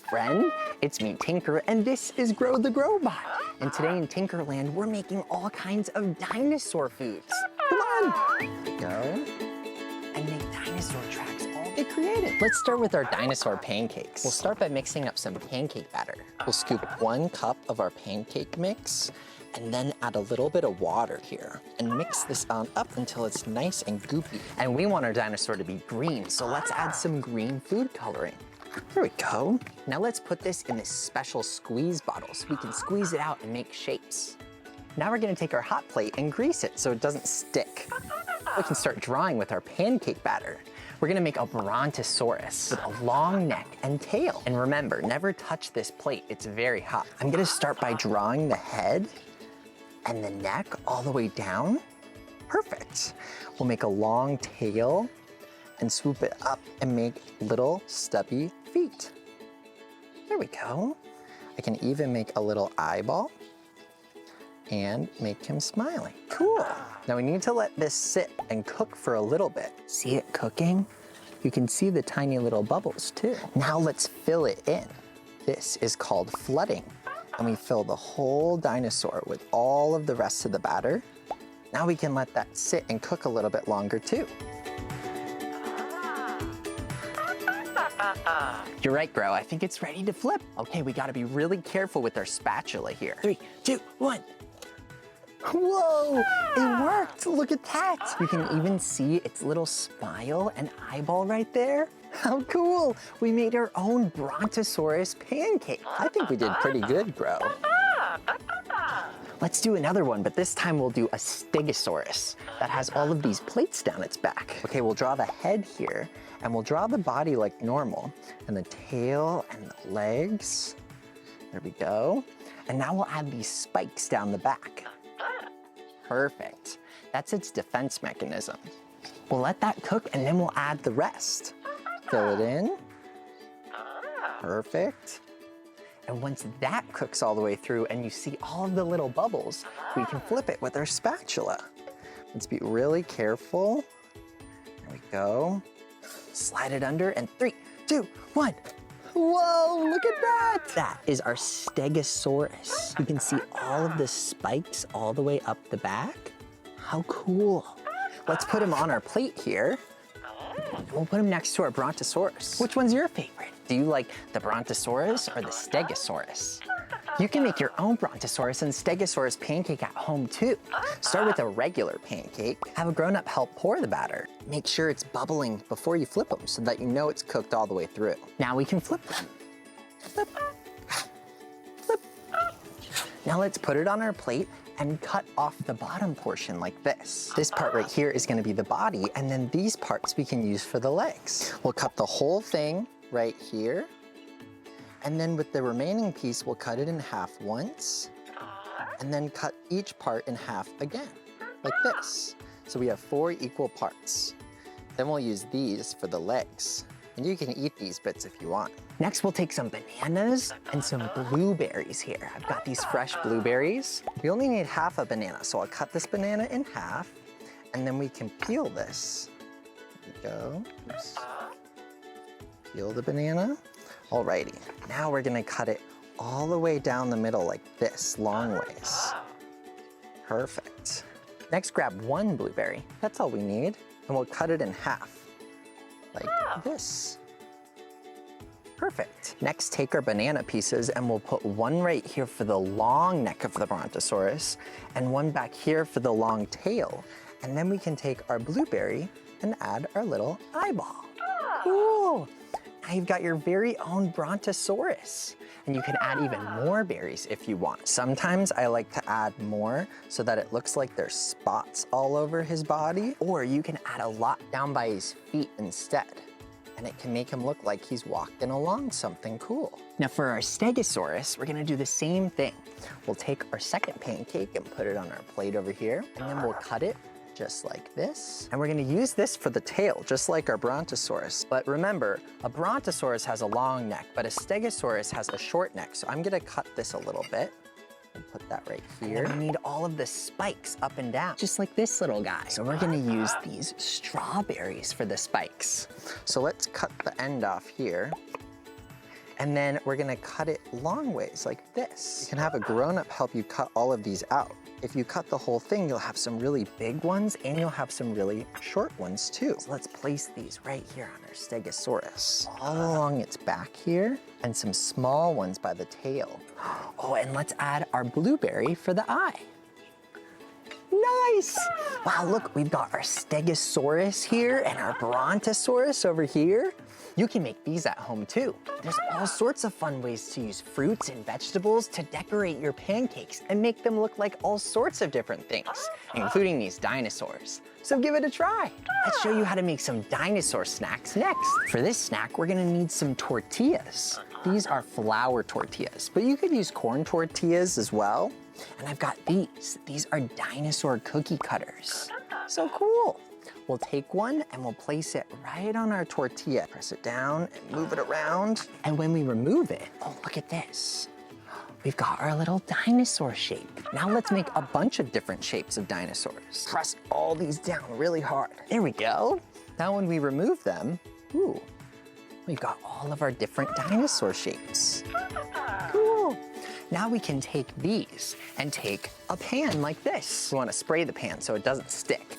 friend. It's me, Tinker, and this is Grow the Growbot. And today in Tinkerland, we're making all kinds of dinosaur foods. Come on! Go. And make dinosaur tracks all get creative. Let's start with our dinosaur pancakes. We'll start by mixing up some pancake batter. We'll scoop 1 cup of our pancake mix, and then add a little bit of water here and mix this on up until it's nice and goopy. And we want our dinosaur to be green, so let's add some green food coloring. There we go. Now let's put this in this special squeeze bottle so we can squeeze it out and make shapes. Now we're gonna take our hot plate and grease it so it doesn't stick. We can start drawing with our pancake batter. We're gonna make a brontosaurus with a long neck and tail. And remember, never touch this plate, it's very hot. I'm gonna start by drawing the head and the neck all the way down. Perfect. We'll make a long tail and swoop it up and make little stubby feet. There we go. I can even make a little eyeball and make him smiling. Cool. Now we need to let this sit and cook for a little bit. See it cooking? You can see the tiny little bubbles too. Now let's fill it in. This is called flooding. And we fill the whole dinosaur with all of the rest of the batter. Now we can let that sit and cook a little bit longer too. You're right, Grow. I think it's ready to flip. Okay, we gotta be really careful with our spatula here. 3, 2, 1. Whoa, it worked. Look at that. You can even see its little smile and eyeball right there. How cool. We made our own brontosaurus pancake. I think we did pretty good, Grow. Let's do another one, but this time we'll do a stegosaurus that has all of these plates down its back. Okay, we'll draw the head here, and we'll draw the body like normal, and the tail and the legs. There we go. And now we'll add these spikes down the back. Perfect. That's its defense mechanism. We'll let that cook, and then we'll add the rest. Fill it in. Perfect. And once that cooks all the way through and you see all of the little bubbles, we can flip it with our spatula. Let's be really careful. There we go. Slide it under, and 3, 2, 1. Whoa, look at that. That is our stegosaurus. You can see all of the spikes all the way up the back. How cool. Let's put him on our plate here. We'll put him next to our brontosaurus. Which one's your favorite? Do you like the brontosaurus or the stegosaurus? You can make your own brontosaurus and stegosaurus pancake at home too. Start with a regular pancake. Have a grown-up help pour the batter. Make sure it's bubbling before you flip them so that you know it's cooked all the way through. Now we can flip them. Flip, flip. Now let's put it on our plate and cut off the bottom portion like this. This part right here is gonna be the body, and then these parts we can use for the legs. We'll cut the whole thing right here, and then with the remaining piece, we'll cut it in half once, and then cut each part in half again, like this. So we have 4 equal parts. Then we'll use these for the legs. And you can eat these bits if you want. Next, we'll take some bananas and some blueberries here. I've got these fresh blueberries. We only need half a banana, so I'll cut this banana in half, and then we can peel this. There we go. Oops. Peel the banana. Alrighty, now we're gonna cut it all the way down the middle like this, long ways. Perfect. Next, grab 1 blueberry. That's all we need. And we'll cut it in half. Like this. Perfect. Next, take our banana pieces and we'll put 1 right here for the long neck of the brontosaurus and 1 back here for the long tail. And then we can take our blueberry and add our little eyeball. Cool. Now you've got your very own brontosaurus. And you can add even more berries if you want. Sometimes I like to add more so that it looks like there's spots all over his body, or you can add a lot down by his feet instead. And it can make him look like he's walking along something cool. Now for our stegosaurus, we're gonna do the same thing. We'll take our second pancake and put it on our plate over here, and then we'll cut it just like this. And we're gonna use this for the tail, just like our brontosaurus. But remember, a brontosaurus has a long neck, but a stegosaurus has a short neck. So I'm gonna cut this a little bit and put that right here. And we need all of the spikes up and down, just like this little guy. So we're gonna use these strawberries for the spikes. So let's cut the end off here And then we're gonna cut it long ways like this. You can have a grown-up help you cut all of these out. If you cut the whole thing, you'll have some really big ones and you'll have some really short ones too. So let's place these right here on our Stegosaurus. All along its back here, and some small ones by the tail. Oh, and let's add our blueberry for the eye. Nice! Wow, look, we've got our Stegosaurus here and our Brontosaurus over here. You can make these at home too. There's all sorts of fun ways to use fruits and vegetables to decorate your pancakes and make them look like all sorts of different things, including these dinosaurs. So give it a try. Let's show you how to make some dinosaur snacks next. For this snack, we're gonna need some tortillas. These are flour tortillas, but you could use corn tortillas as well. And I've got these. These are dinosaur cookie cutters. So cool. We'll take one and we'll place it right on our tortilla. Press it down and move it around. And when we remove it, oh, look at this. We've got our little dinosaur shape. Now let's make a bunch of different shapes of dinosaurs. Press all these down really hard. There we go. Now when we remove them, ooh, we've got all of our different dinosaur shapes. Cool. Now we can take these and take a pan like this. We want to spray the pan so it doesn't stick.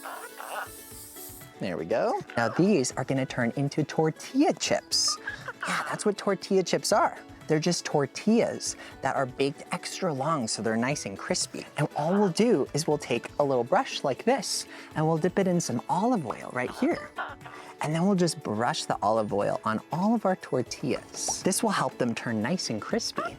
There we go. Now these are gonna turn into tortilla chips. Yeah, that's what tortilla chips are. They're just tortillas that are baked extra long so they're nice and crispy. And all we'll do is we'll take a little brush like this and we'll dip it in some olive oil right here. And then we'll just brush the olive oil on all of our tortillas. This will help them turn nice and crispy.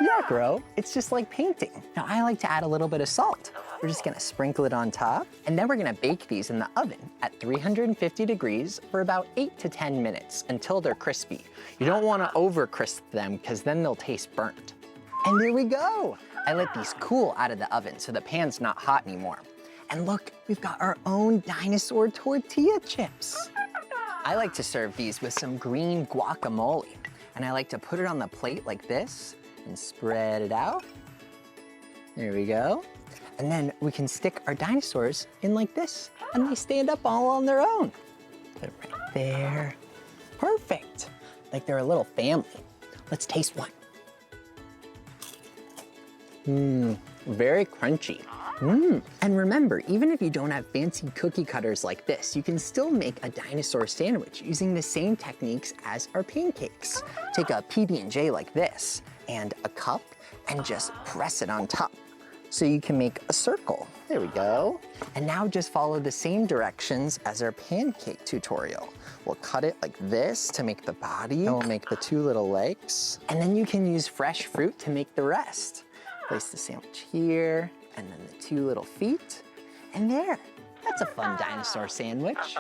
Yeah, Gro, it's just like painting. Now I like to add a little bit of salt. We're just gonna sprinkle it on top, and then we're gonna bake these in the oven at 350 degrees for about 8 to 10 minutes until they're crispy. You don't wanna over crisp them because then they'll taste burnt. And there we go. I let these cool out of the oven so the pan's not hot anymore. And look, we've got our own dinosaur tortilla chips. I like to serve these with some green guacamole, and I like to put it on the plate like this and spread it out. There we go. And then we can stick our dinosaurs in like this, and they stand up all on their own. Put it right there. Perfect. Like they're a little family. Let's taste one. Very crunchy. And remember, even if you don't have fancy cookie cutters like this, you can still make a dinosaur sandwich using the same techniques as our pancakes. Take a PB&J like this and a cup and just press it on top so you can make a circle. There we go. And now just follow the same directions as our pancake tutorial. We'll cut it like this to make the body, and we'll make the two little legs. And then you can use fresh fruit to make the rest. Place the sandwich here, and then the two little feet, and there. That's a fun dinosaur sandwich.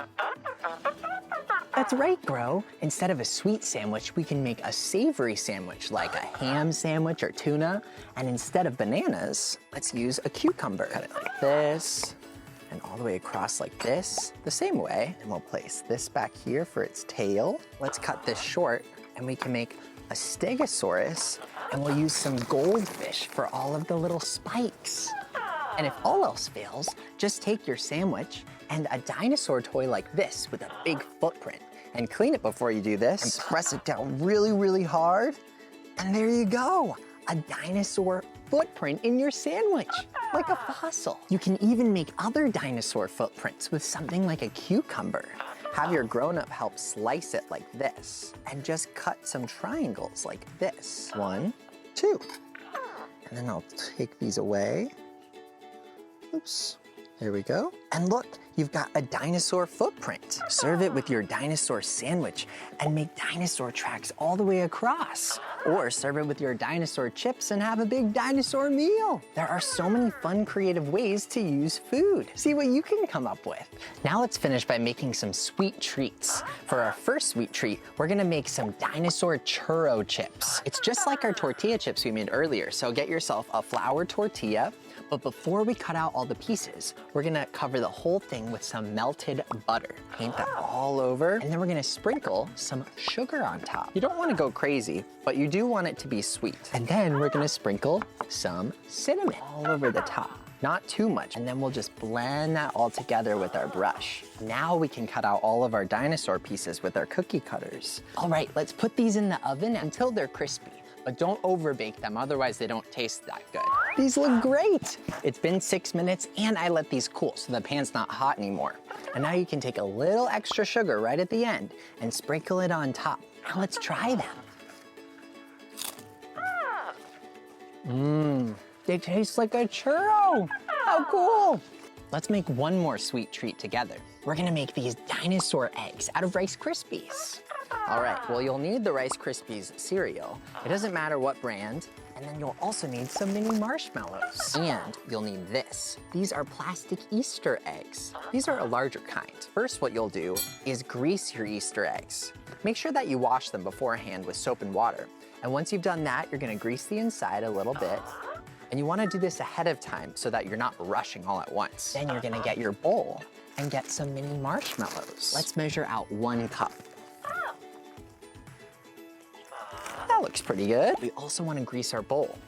That's right, Gro. Instead of a sweet sandwich, we can make a savory sandwich, like a ham sandwich or tuna. And instead of bananas, let's use a cucumber. Cut it like this, and all the way across like this, the same way. And we'll place this back here for its tail. Let's cut this short, and we can make a Stegosaurus, and we'll use some goldfish for all of the little spikes. And if all else fails, just take your sandwich and a dinosaur toy like this with a big footprint, and clean it before you do this, and press it down really, really hard. And there you go, a dinosaur footprint in your sandwich, like a fossil. You can even make other dinosaur footprints with something like a cucumber. Have your grown-up help slice it like this, and just cut some triangles like this. 1, 2. And then I'll take these away. Oops, there we go. And look, you've got a dinosaur footprint. Serve it with your dinosaur sandwich and make dinosaur tracks all the way across. Or serve it with your dinosaur chips and have a big dinosaur meal. There are so many fun, creative ways to use food. See what you can come up with. Now let's finish by making some sweet treats. For our first sweet treat, we're gonna make some dinosaur churro chips. It's just like our tortilla chips we made earlier, so get yourself a flour tortilla. But before we cut out all the pieces, we're gonna cover the whole thing with some melted butter. Paint that all over, and then we're gonna sprinkle some sugar on top. You don't wanna go crazy, but you do want it to be sweet. And then we're gonna sprinkle some cinnamon all over the top. not too much. And then we'll just blend that all together with our brush. Now we can cut out all of our dinosaur pieces with our cookie cutters. All right, let's put these in the oven until they're crispy. But don't overbake them, otherwise they don't taste that good. These look great. It's been 6 minutes and I let these cool so the pan's not hot anymore. And now you can take a little extra sugar right at the end and sprinkle it on top. Now let's try them. They taste like a churro. How cool. Let's make one more sweet treat together. We're gonna make these dinosaur eggs out of Rice Krispies. All right, well, you'll need the Rice Krispies cereal. It doesn't matter what brand. And then you'll also need some mini marshmallows. And you'll need this. These are plastic Easter eggs. These are a larger kind. First, what you'll do is grease your Easter eggs. Make sure that you wash them beforehand with soap and water. And once you've done that, you're gonna grease the inside a little bit. And you wanna do this ahead of time so that you're not rushing all at once. Then you're gonna get your bowl and get some mini marshmallows. Let's measure out 1 cup. That looks pretty good. We also want to grease our bowl.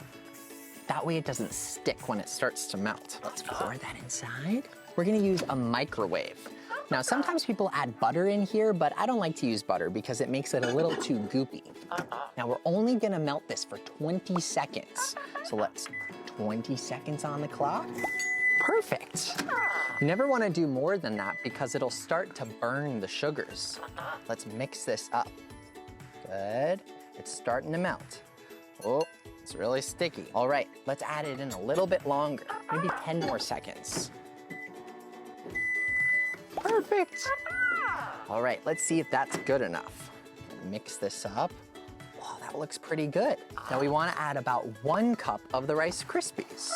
That way it doesn't stick when it starts to melt. Let's pour that inside. We're gonna use a microwave. Now, sometimes people add butter in here, but I don't like to use butter because it makes it a little too goopy. Now, we're only gonna melt this for 20 seconds. So let's 20 seconds on the clock. Perfect. You never wanna do more than that because it'll start to burn the sugars. Let's mix this up. Good. It's starting to melt. Oh, it's really sticky. All right, let's add it in a little bit longer, maybe 10 more seconds. Perfect. All right, let's see if that's good enough. Mix this up. Wow, that looks pretty good. Now we wanna add about 1 cup of the Rice Krispies.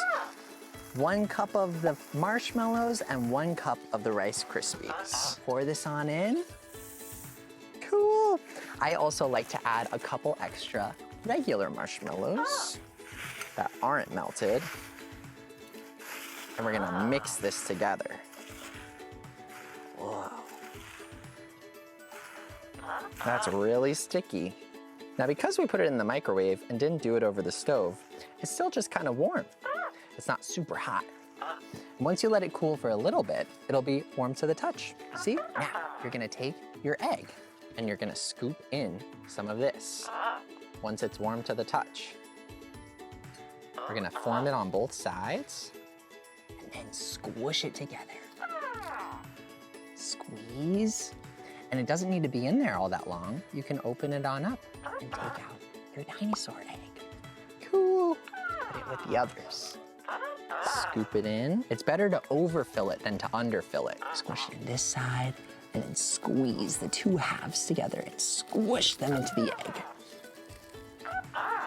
1 cup of the marshmallows and 1 cup of the Rice Krispies. Pour this on in. Cool. I also like to add a couple extra regular marshmallows that aren't melted. And we're gonna mix this together. Whoa. That's really sticky. Now, because we put it in the microwave and didn't do it over the stove, it's still just kind of warm. It's not super hot. Once you let it cool for a little bit, it'll be warm to the touch. See? Now, you're gonna take your egg and you're gonna scoop in some of this. Once it's warm to the touch, we're gonna form it on both sides and then squish it together. Squeeze. And it doesn't need to be in there all that long. You can open it on up and take out your dinosaur egg. Cool. Put it with the others. Scoop it in. It's better to overfill it than to underfill it. Squish it this side and then squeeze the 2 halves together and squish them into the egg.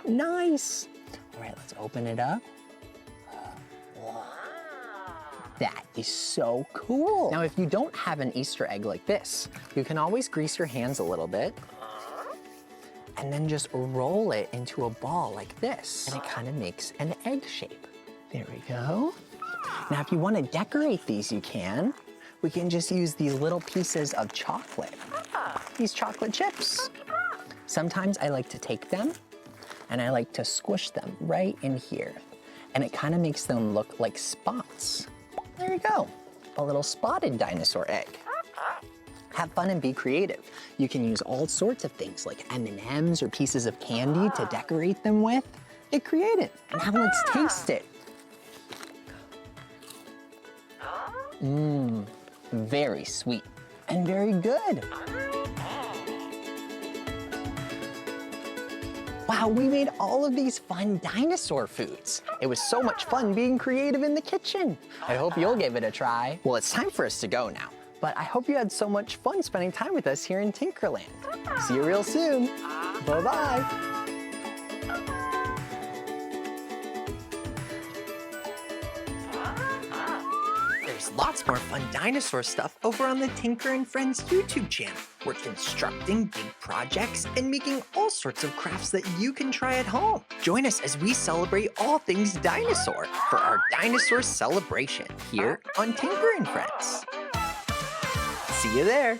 Nice. All right, let's open it up. That is so cool. Now, if you don't have an Easter egg like this, you can always grease your hands a little bit and then just roll it into a ball like this. And it kind of makes an egg shape. There we go. Now, if you want to decorate these, you can. We can just use these little pieces of chocolate, these chocolate chips. Sometimes I like to take them and I like to squish them right in here. And it kind of makes them look like spots. There you go, a little spotted dinosaur egg. Have fun and be creative. You can use all sorts of things like M&Ms or pieces of candy to decorate them with. Get creative. Now let's taste it. Mmm, very sweet and very good. Wow, we made all of these fun dinosaur foods. It was so much fun being creative in the kitchen. I hope you'll give it a try. Well, it's time for us to go now, but I hope you had so much fun spending time with us here in Tinkerland. See you real soon. Bye-bye. There's lots more fun dinosaur stuff over on the Tinker and Friends YouTube channel. We're constructing big projects and making all sorts of crafts that you can try at home. Join us as we celebrate all things dinosaur for our dinosaur celebration here on Tinker and Friends. See you there.